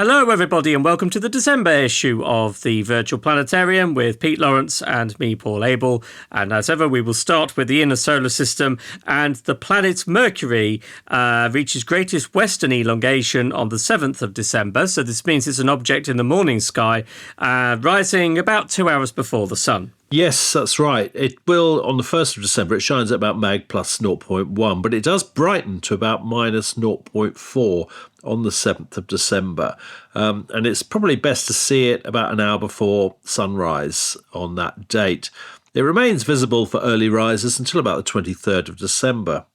Hello, everybody, and welcome to the December issue of the Virtual Planetarium with Pete Lawrence and me, Paul Abel. And as ever, we will start with the inner solar system, and the planet Mercury reaches greatest western elongation on the 7th of December. So this means it's an object in the morning sky, rising about 2 hours before the sun. Yes, that's right. It will, on the 1st of December, it shines at about mag plus 0.1, but it does brighten to about minus 0.4 on the 7th of December. And it's probably best to see it about an hour before sunrise on that date. It remains visible for early risers until about the 23rd of December.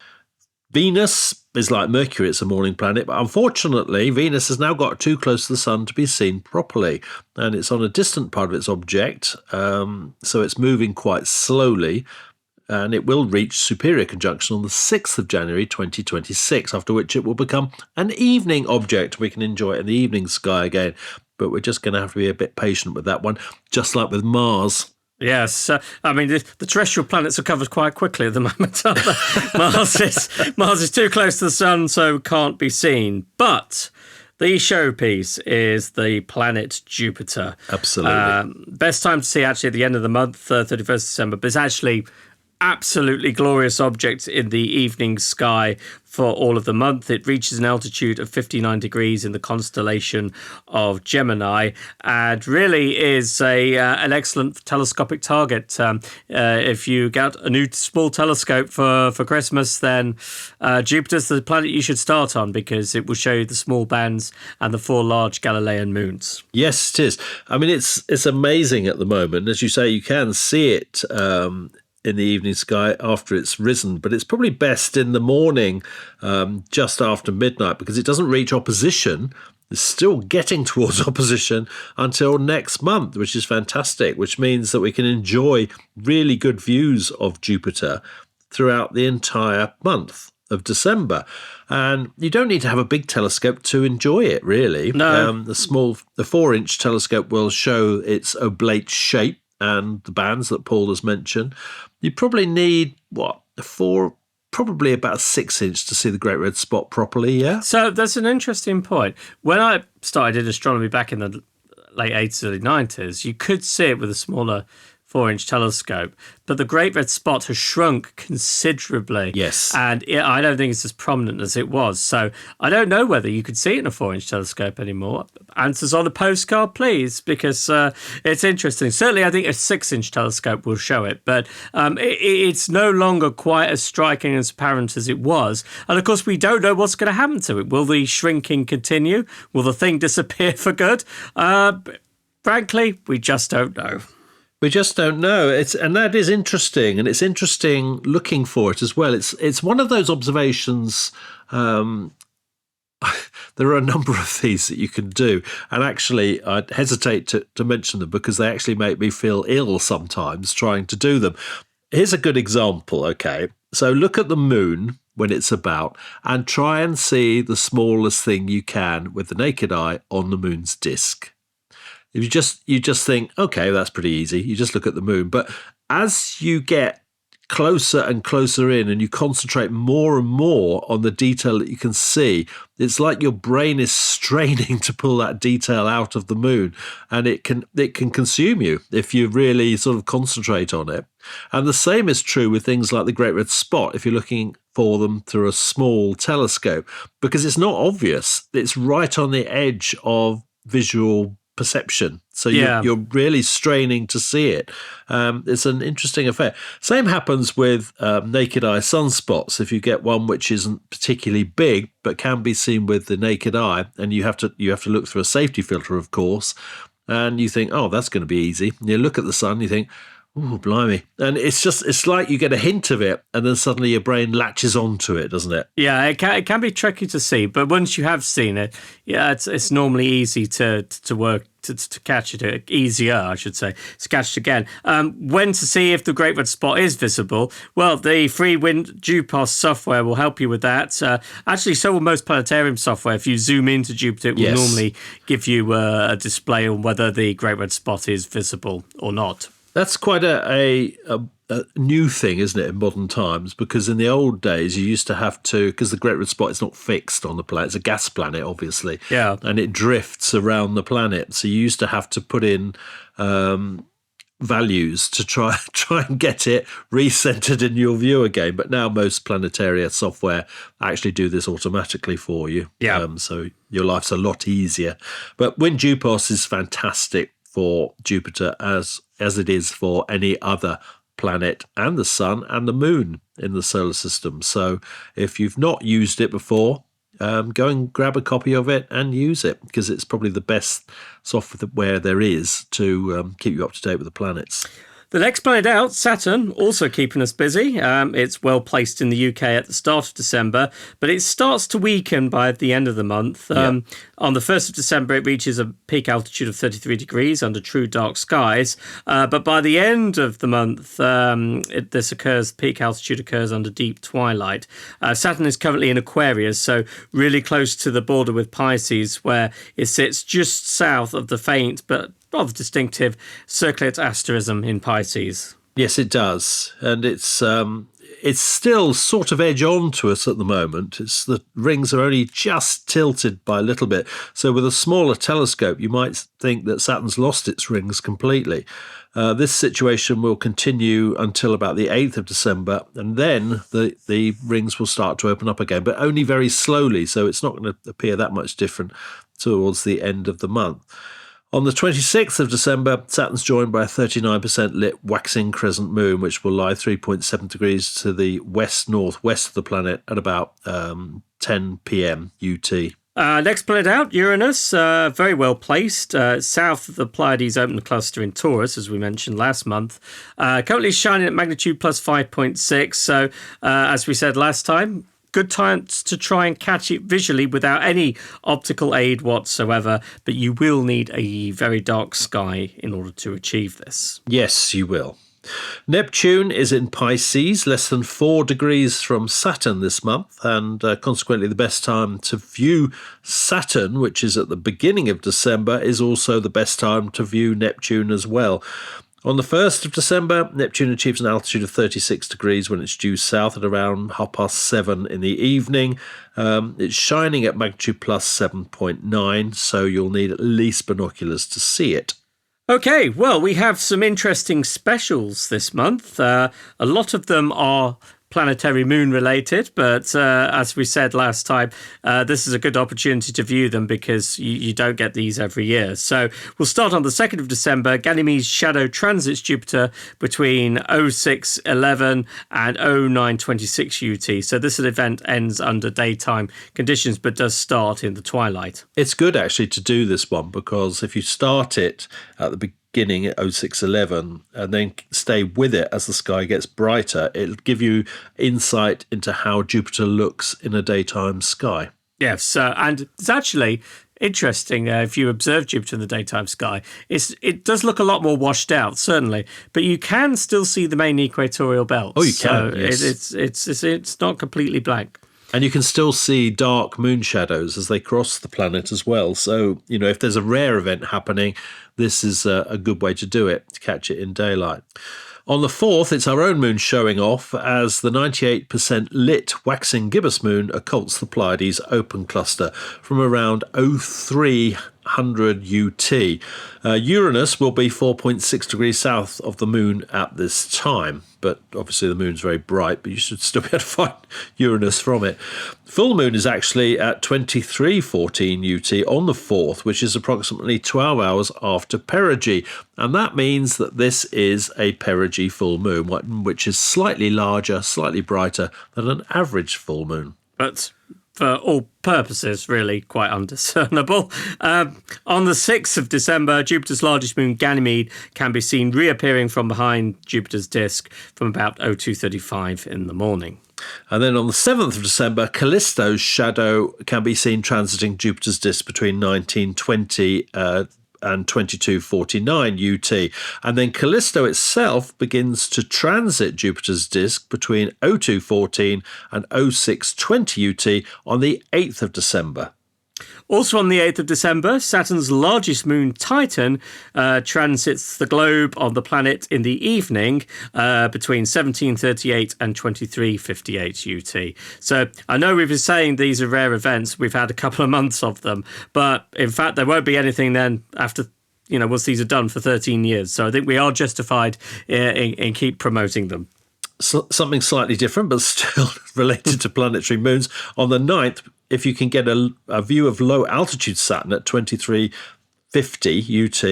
Venus is like Mercury, it's a morning planet, but unfortunately Venus has now got too close to the sun to be seen properly, and it's on a distant part of its object, so it's moving quite slowly, and it will reach superior conjunction on the 6th of January 2026, after which it will become an evening object. We can enjoy it in the evening sky again, but we're just going to have to be a bit patient with that one, just like with Mars. Yes, I mean, the terrestrial planets are covered quite quickly at the moment, aren't they? Mars is too close to the sun, so can't be seen. But the showpiece is the planet Jupiter. Absolutely. Best time to see actually at the end of the month, 31st December, but it's actually absolutely glorious object in the evening sky for all of the month. It reaches an altitude of 59 degrees in the constellation of Gemini, and really is an excellent telescopic target. If you get a new small telescope for Christmas, then Jupiter's the planet you should start on, because it will show you the small bands and the 4 large Galilean moons. Yes, it is. I mean, it's amazing at the moment. As you say, you can see it in the evening sky after it's risen, but it's probably best in the morning, just after midnight, because it doesn't reach opposition. It's still getting towards opposition until next month, which is fantastic, which means that we can enjoy really good views of Jupiter throughout the entire month of December. And you don't need to have a big telescope to enjoy it, really. No. The 4-inch telescope will show its oblate shape and the bands that Paul has mentioned. You probably need, probably about a 6-inch to see the Great Red Spot properly, yeah? So that's an interesting point. When I started astronomy back in the late 80s, early 90s, you could see it with a smaller 4-inch telescope, but the Great Red Spot has shrunk considerably. Yes. And I don't think it's as prominent as it was. So I don't know whether you could see it in a 4-inch telescope anymore. Answers on a postcard, please, because it's interesting. Certainly, I think a 6-inch telescope will show it, but it's no longer quite as striking and as apparent as it was. And of course, we don't know what's going to happen to it. Will the shrinking continue? Will the thing disappear for good? Frankly, we just don't know. We just don't know. And that is interesting, and it's interesting looking for it as well. It's one of those observations. There are a number of these that you can do, and actually I'd hesitate to mention them because they actually make me feel ill sometimes trying to do them. Here's a good example, okay? So look at the moon when it's about and try and see the smallest thing you can with the naked eye on the moon's disk. If you just think, okay, that's pretty easy. You just look at the moon. But as you get closer and closer in and you concentrate more and more on the detail that you can see, it's like your brain is straining to pull that detail out of the moon, and it can consume you if you really sort of concentrate on it. And the same is true with things like the Great Red Spot if you're looking for them through a small telescope, because it's not obvious. It's right on the edge of visual perception, so you're really straining to see it. It's an interesting affair. Same happens with naked eye sunspots. If you get one which isn't particularly big but can be seen with the naked eye, and you have to look through a safety filter, of course, and you think, oh, that's going to be easy. And you look at the sun, you think, oh, blimey. And it's like you get a hint of it, and then suddenly your brain latches onto it, doesn't it? Yeah, it can be tricky to see, but once you have seen it, yeah, it's normally easy to catch it, easier, I should say, to catch it again. When to see if the Great Red Spot is visible? Well, the free DuPos software will help you with that. Actually, so will most planetarium software. If you zoom into Jupiter, it will normally give you a display on whether the Great Red Spot is visible or not. That's quite a new thing, isn't it, in modern times? Because in the old days, you used to have to, because the Great Red Spot is not fixed on the planet. It's a gas planet, obviously. Yeah. And it drifts around the planet. So you used to have to put in values to try and get it recentered in your view again. But now most Planetaria software actually do this automatically for you. Yeah. So your life's a lot easier. But WinJupos is fantastic for Jupiter as it is for any other planet and the sun and the moon in the solar system. So if you've not used it before, go and grab a copy of it and use it, because it's probably the best software there is to keep you up to date with the planets. The next planet out, Saturn, also keeping us busy. It's well placed in the UK at the start of December, but it starts to weaken by the end of the month. On the 1st of December, it reaches a peak altitude of 33 degrees under true dark skies. But by the end of the month, peak altitude occurs under deep twilight. Saturn is currently in Aquarius, so really close to the border with Pisces, where it sits just south of the faint but rather distinctive circlet asterism in Pisces. Yes, it does. And it's still sort of edge on to us at the moment. The rings are only just tilted by a little bit. So with a smaller telescope, you might think that Saturn's lost its rings completely. This situation will continue until about the 8th of December, and then the rings will start to open up again, but only very slowly. So it's not going to appear that much different towards the end of the month. On the 26th of December, Saturn's joined by a 39% lit waxing crescent moon, which will lie 3.7 degrees to the west-northwest of the planet at about 10 p.m. UT. Next planet out, Uranus, very well placed, south of the Pleiades open cluster in Taurus, as we mentioned last month. Currently shining at magnitude plus 5.6, so as we said last time, good times to try and catch it visually without any optical aid whatsoever, but you will need a very dark sky in order to achieve this. Yes, you will. Neptune is in Pisces, less than 4 degrees from Saturn this month, and consequently the best time to view Saturn, which is at the beginning of December, is also the best time to view Neptune as well. On the 1st of December, Neptune achieves an altitude of 36 degrees when it's due south at around 7:30 in the evening. It's shining at magnitude plus 7.9, so you'll need at least binoculars to see it. Okay, well, we have some interesting specials this month. A lot of them are planetary moon related, but as we said last time, this is a good opportunity to view them because you don't get these every year. So we'll start on the 2nd of December. Ganymede's shadow transits Jupiter between 06:11 and 09:26 UT. So this event ends under daytime conditions but does start in the twilight. It's good actually to do this one, because if you start it at the beginning at 06:11 and then stay with it as the sky gets brighter, it'll give you insight into how Jupiter looks in a daytime sky. Yes, and it's actually interesting if you observe Jupiter in the daytime sky. It does look a lot more washed out, certainly, but you can still see the main equatorial belt. Oh, you can. So yes. It's not completely blank. And you can still see dark moon shadows as they cross the planet as well. So, if there's a rare event happening, this is a good way to do it, to catch it in daylight. On the 4th, it's our own moon showing off as the 98% lit waxing gibbous moon occults the Pleiades open cluster from around 0300 UT. Uranus will be 4.6 degrees south of the moon at this time, but obviously the moon's very bright, but you should still be able to find Uranus from it. Full moon is actually at 23:14 UT on the 4th, which is approximately 12 hours after perigee, and that means that this is a perigee full moon, which is slightly larger, slightly brighter than an average full moon. But for all purposes, really quite undiscernible. On the 6th of December, Jupiter's largest moon, Ganymede, can be seen reappearing from behind Jupiter's disk from about 02:35 in the morning. And then on the 7th of December, Callisto's shadow can be seen transiting Jupiter's disk between 1920 and 22:49 UT. And then Callisto itself begins to transit Jupiter's disk between 02:14 and 06:20 UT on the 8th of December. Also on the 8th of December, Saturn's largest moon, Titan, transits the globe on the planet in the evening between 1738 and 2358 UT. So I know we've been saying these are rare events. We've had a couple of months of them. But in fact, there won't be anything then after, once these are done for 13 years. So I think we are justified in keep promoting them. Something slightly different, but still related to planetary moons. On the 9th, if you can get a view of low altitude Saturn at 2350 UT,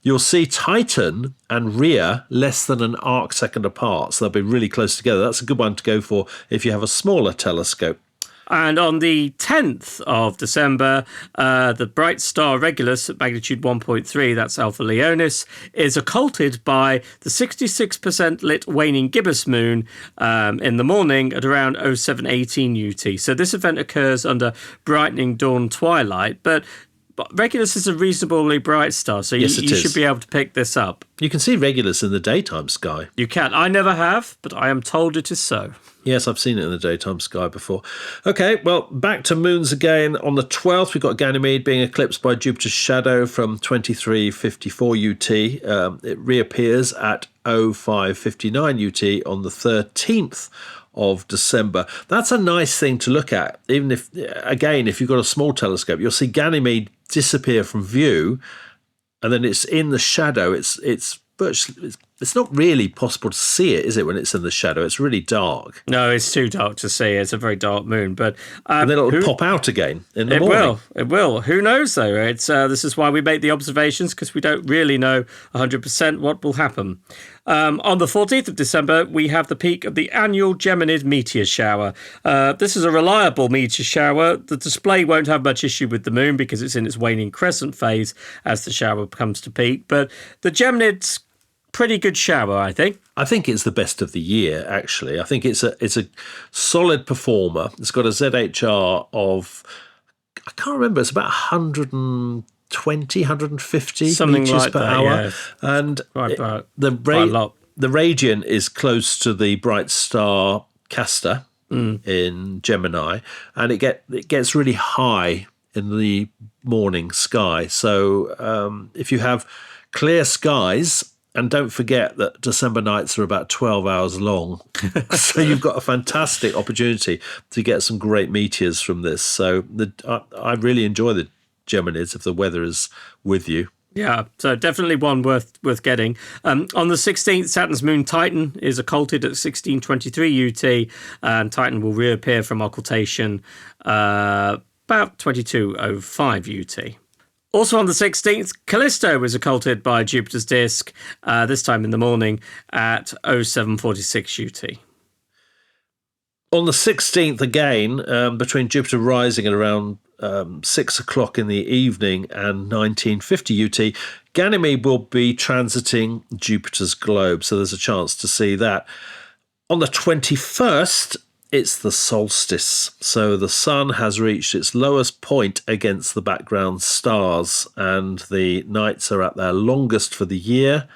you'll see Titan and Rhea less than an arc second apart. So they'll be really close together. That's a good one to go for if you have a smaller telescope. And on the 10th of December, the bright star Regulus at magnitude 1.3, that's Alpha Leonis, is occulted by the 66% lit waning gibbous moon in the morning at around 0718 UT. So this event occurs under brightening dawn twilight, but Regulus is a reasonably bright star, so you should be able to pick this up. You can see Regulus in the daytime sky. You can. I never have, but I am told it is so. Yes, I've seen it in the daytime sky before. Okay, well, back to moons again. On the 12th, we've got Ganymede being eclipsed by Jupiter's shadow from 2354 UT. It reappears at 0559 UT on the 13th of December. That's a nice thing to look at. Even if you've got a small telescope, you'll see Ganymede disappear from view, and then it's in the shadow. It's not really possible to see it, is it, when it's in the shadow? It's really dark. No, it's too dark to see. It's a very dark moon. But and then it'll pop out again in the morning. It will. Who knows, though? This is why we make the observations, because we don't really know 100% what will happen. On the 14th of December, we have the peak of the annual Geminid meteor shower. This is a reliable meteor shower. The display won't have much issue with the moon because it's in its waning crescent phase as the shower comes to peak. But the Geminid's pretty good shower, I think. I think it's the best of the year, actually. I think it's a solid performer. It's got a ZHR of, I can't remember, it's about 120, 150 something meters like per that, hour. Yeah. And the radian is close to the bright star Castor in Gemini, and it gets really high in the morning sky. So if you have clear skies, and don't forget that December nights are about 12 hours long. So you've got a fantastic opportunity to get some great meteors from this. So I really enjoy the Geminids if the weather is with you. Yeah, so definitely one worth getting. On the 16th, Saturn's moon Titan is occulted at 1623 UT, and Titan will reappear from occultation about 2205 UT. Also on the 16th, Callisto was occulted by Jupiter's disk, this time in the morning at 0746 UT. On the 16th again, between Jupiter rising at around 6 o'clock in the evening and 1950 UT, Ganymede will be transiting Jupiter's globe, so there's a chance to see that. On the 21st, it's the solstice, so the sun has reached its lowest point against the background stars, and the nights are at their longest for the year,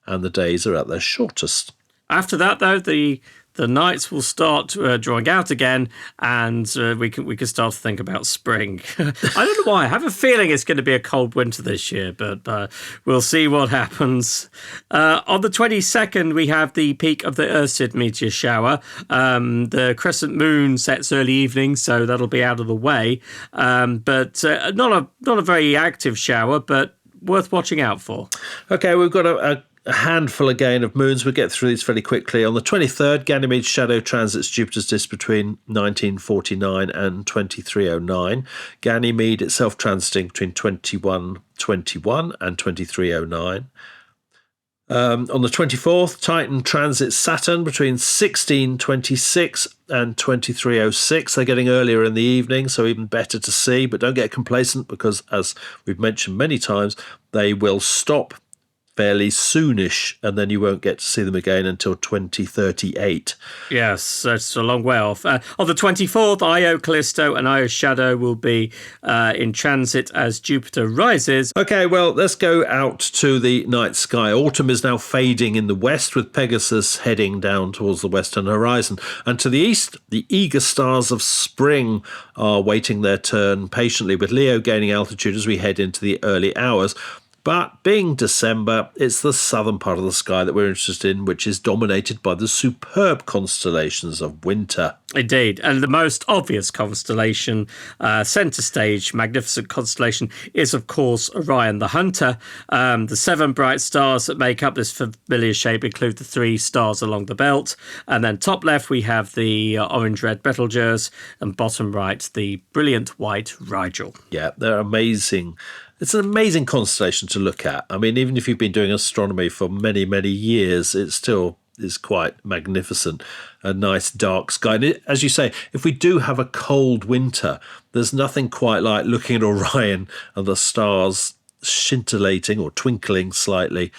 and the days are at their shortest. After that, though, the nights will start drawing out again, and we can start to think about spring. I don't know why. I have a feeling it's going to be a cold winter this year, but we'll see what happens. On the 22nd, we have the peak of the Ursid meteor shower. The crescent moon sets early evening, so that'll be out of the way. But not a very active shower, but worth watching out for. Okay, we've got a handful again of moons. We'll get through these fairly quickly. On the 23rd, Ganymede's shadow transits Jupiter's disk between 1949 and 2309. Ganymede itself transiting between 2121 and 2309. On the 24th, Titan transits Saturn between 1626 and 2306. They're getting earlier in the evening, so even better to see, but don't get complacent because, as we've mentioned many times, they will stop fairly soonish, and then you won't get to see them again until 2038. Yes, that's a long way off. On the 24th, Io Callisto and Io's shadow will be in transit as Jupiter rises. Okay, well, let's go out to the night sky. Autumn is now fading in the west, with Pegasus heading down towards the western horizon. And to the east, the eager stars of spring are waiting their turn patiently, with Leo gaining altitude as we head into the early hours. But being December, it's the southern part of the sky that we're interested in, which is dominated by the superb constellations of winter. Indeed. And the most obvious constellation, centre stage, magnificent constellation, is, of course, Orion the Hunter. The 7 bright stars that make up this familiar shape include the 3 stars along the belt. And then top left, we have the orange-red Betelgeuse, and bottom right, the brilliant white Rigel. Yeah, they're amazing. It's an amazing constellation to look at. I mean, even if you've been doing astronomy for many, many years, it still is quite magnificent. A nice dark sky. And as you say, if we do have a cold winter, there's nothing quite like looking at Orion and the stars scintillating or twinkling slightly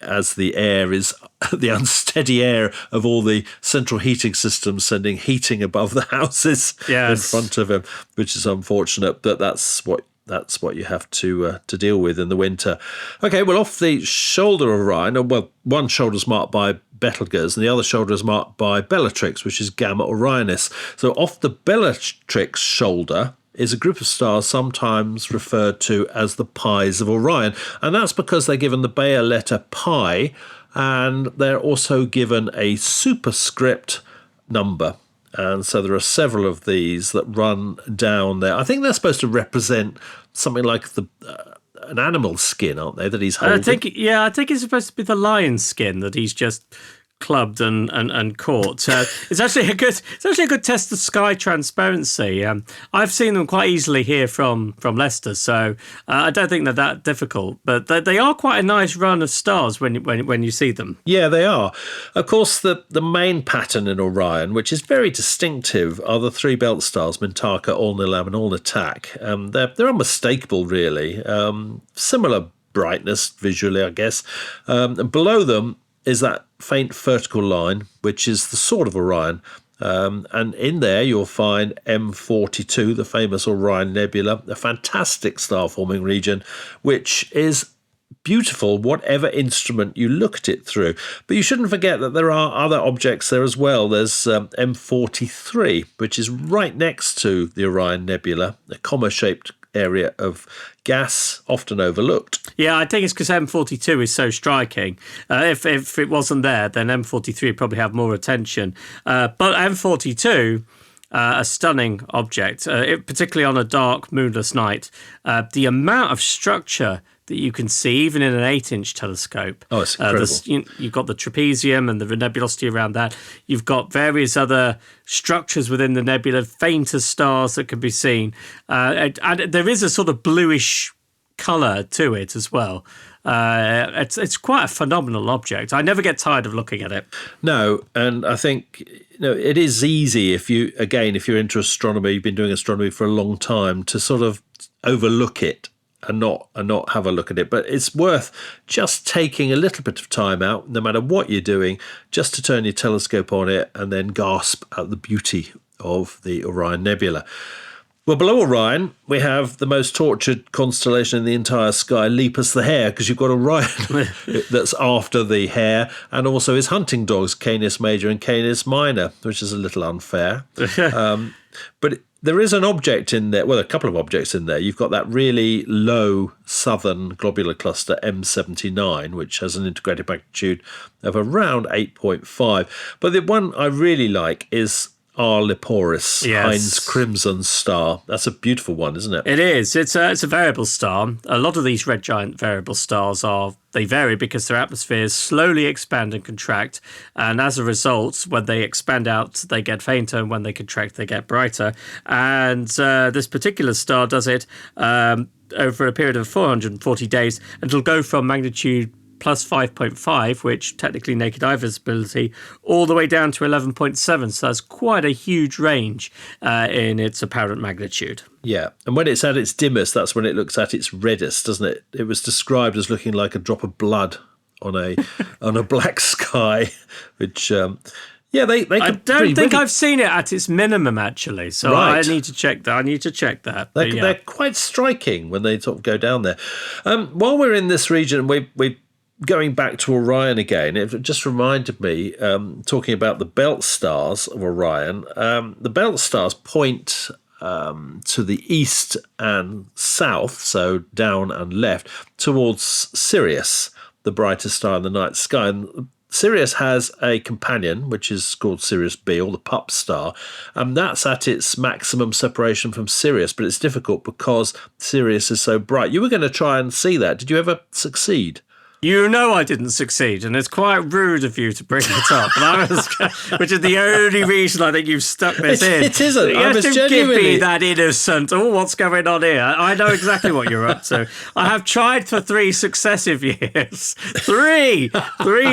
as the air is the unsteady air of all the central heating systems sending heating above the houses in front of them, which is unfortunate, but that's what you have to deal with in the winter. Okay, well, off the shoulder of Orion, well, one shoulder is marked by Betelgeuse and the other shoulder is marked by Bellatrix, which is Gamma Orionis. So off the Bellatrix shoulder is a group of stars sometimes referred to as the Pies of Orion. And that's because they're given the Bayer letter pi, and they're also given a superscript number. And so there are several of these that run down there. I think they're supposed to represent something like an animal skin, aren't they, that he's holding? I think it's supposed to be the lion's skin that he's just clubbed and caught. It's actually a good test of sky transparency. I've seen them quite easily here from Leicester, so I don't think they're that difficult. But they are quite a nice run of stars when you see them. Yeah, they are. Of course, the main pattern in Orion, which is very distinctive, are the 3 belt stars: Mintaka, All-Nilam, and All-Nitak. They're unmistakable, really. Similar brightness visually, I guess. And below them is that faint vertical line, which is the sword of Orion. And in there you'll find M42, the famous Orion Nebula, a fantastic star-forming region, which is beautiful whatever instrument you look at it through. But you shouldn't forget that there are other objects there as well. There's M43, which is right next to the Orion Nebula, a comma-shaped area of gas, often overlooked. Yeah, I think it's because M42 is so striking. If it wasn't there, then M43 would probably have more attention. But M42, a stunning object, particularly on a dark, moonless night. The amount of structure that you can see, even in an 8-inch telescope. Oh, it's incredible. You've got the trapezium and the nebulosity around that. You've got various other structures within the nebula, fainter stars that can be seen. And there is a sort of bluish colour to it as well. It's quite a phenomenal object. I never get tired of looking at it. No, and I think it is easy if you're into astronomy, you've been doing astronomy for a long time, to sort of overlook it and not have a look at it. But it's worth just taking a little bit of time out, no matter what you're doing, just to turn your telescope on it and then gasp at the beauty of the Orion Nebula. Well, below Orion, we have the most tortured constellation in the entire sky, Lepus the Hare, because you've got Orion that's after the hare, and also his hunting dogs, Canis Major and Canis Minor, which is a little unfair. But there is an object in there, well, a couple of objects in there. You've got that really low southern globular cluster, M79, which has an integrated magnitude of around 8.5. But the one I really like is R. Leporis, yes. Heinz Crimson Star. That's a beautiful one, isn't it? It is. It's a variable star. A lot of these red giant variable stars they vary because their atmospheres slowly expand and contract. And as a result, when they expand out, they get fainter. And when they contract, they get brighter. And this particular star does it over a period of 440 days. And it'll go from magnitude plus 5.5, which technically naked eye visibility, all the way down to 11.7. So that's quite a huge range in its apparent magnitude. Yeah, and when it's at its dimmest, that's when it looks at its reddest, doesn't it? It was described as looking like a drop of blood on a black sky, which they. I don't think I've seen it at its minimum actually, so right. I need to check that. They're quite striking when they sort of go down there. While we're in this region, we're going back to Orion again. It just reminded me, talking about the belt stars of Orion. The belt stars point to the east and south, so down and left, towards Sirius, the brightest star in the night sky. And Sirius has a companion, which is called Sirius B, or the pup star, and that's at its maximum separation from Sirius, but it's difficult because Sirius is so bright. You were going to try and see that. Did you ever succeed? You know I didn't succeed, and it's quite rude of you to bring it up. Which is the only reason I think you've stuck this in. It isn't. You have to give me that innocent, what's going on here? I know exactly what you're up to. I have tried for 3 successive years. Three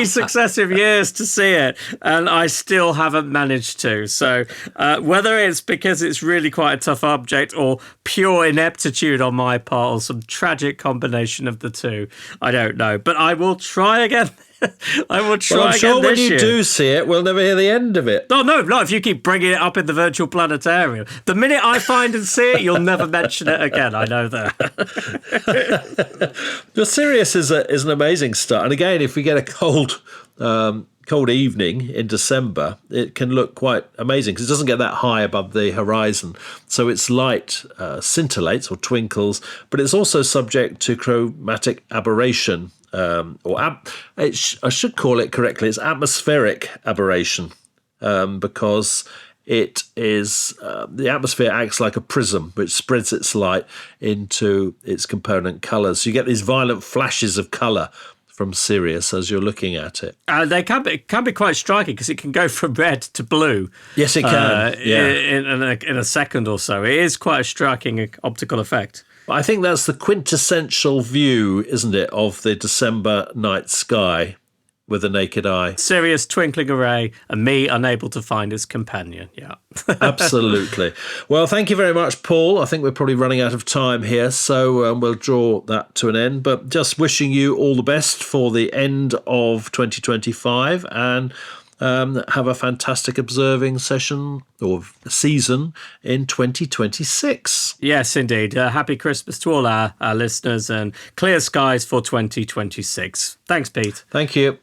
successive years to see it, and I still haven't managed to. So whether it's because it's really quite a tough object or pure ineptitude on my part or some tragic combination of the two, I don't know. But I will try again. I'm sure when you do see it, we'll never hear the end of it. No, not if you keep bringing it up in the virtual planetarium. The minute I find and see it, you'll never mention it again. I know that. The Sirius is an amazing star. And again, if we get a cold evening in December, it can look quite amazing because it doesn't get that high above the horizon. So its light scintillates or twinkles, but it's also subject to chromatic aberration. I should call it correctly, it's atmospheric aberration, because it is the atmosphere acts like a prism which spreads its light into its component colours. So you get these violent flashes of colour from Sirius as you're looking at it. They can be quite striking because it can go from red to blue. Yes, it can. In a second or so. It is quite a striking optical effect. I think that's the quintessential view, isn't it, of the December night sky with the naked eye. Sirius twinkling array and me unable to find its companion. Yeah. Absolutely. Well, thank you very much, Paul. I think we're probably running out of time here, so we'll draw that to an end. But just wishing you all the best for the end of 2025 and have a fantastic observing session or season in 2026. Yes, indeed. Happy Christmas to all our listeners and clear skies for 2026. Thanks, Pete. Thank you.